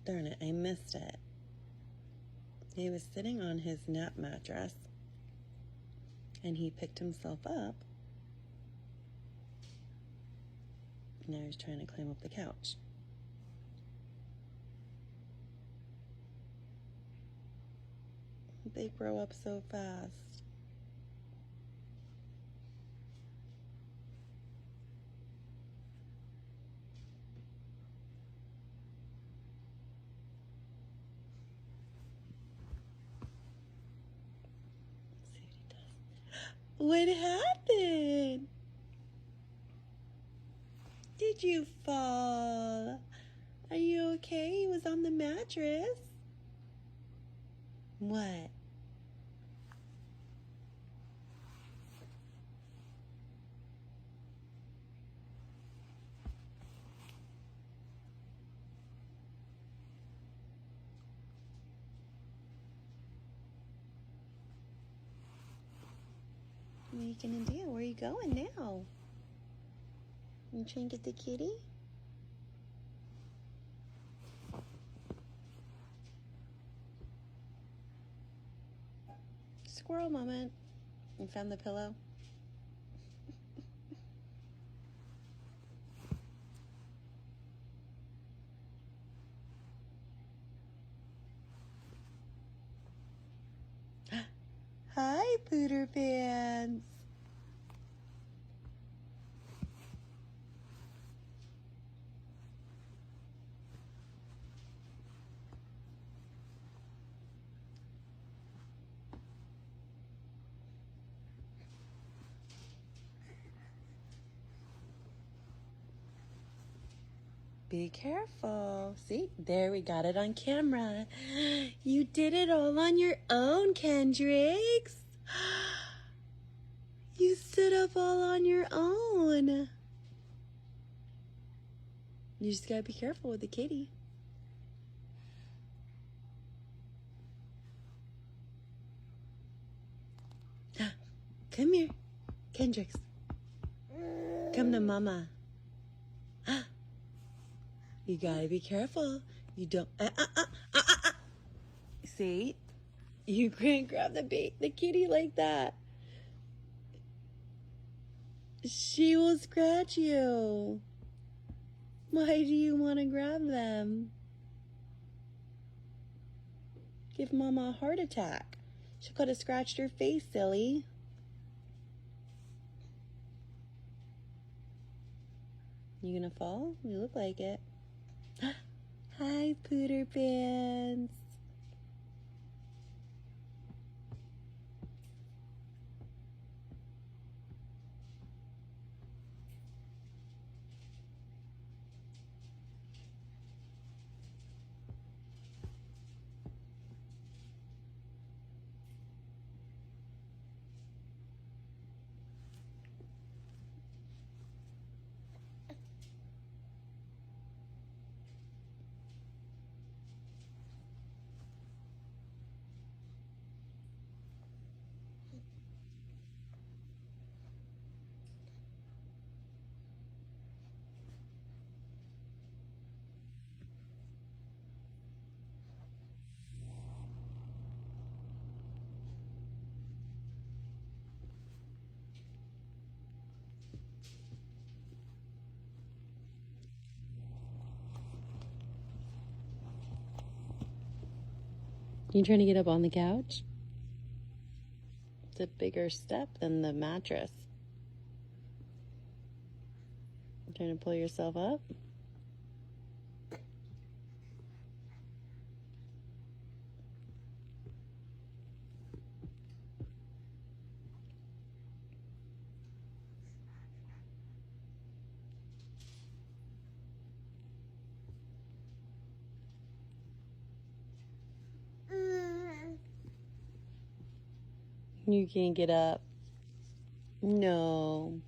Darn it, I missed it. He was sitting on his nap mattress and he picked himself up. Now he's trying to climb up the couch. They grow up so fast. Let's see what he does. What happened? Did you fall? Are you okay? He was on the mattress. What? What are you gonna do? Where are you going now? You trying to get the kitty? Squirrel moment. You found the pillow? Hi, Pooter Pants. Be careful. See, there, we got it on camera. You did it all on your own, Kendricks. You stood up all on your own. You just gotta be careful with the kitty. Come here, Kendricks. Come to Mama. You gotta be careful. You don't. See, you can't grab the kitty like that. She will scratch you. Why do you want to grab them? Give Mama a heart attack. She could have scratched your face, silly. You gonna fall? You look like it. Hi, Pooter Pants. You trying to get up on the couch? It's a bigger step than the mattress. You trying to pull yourself up? You can't get up. No.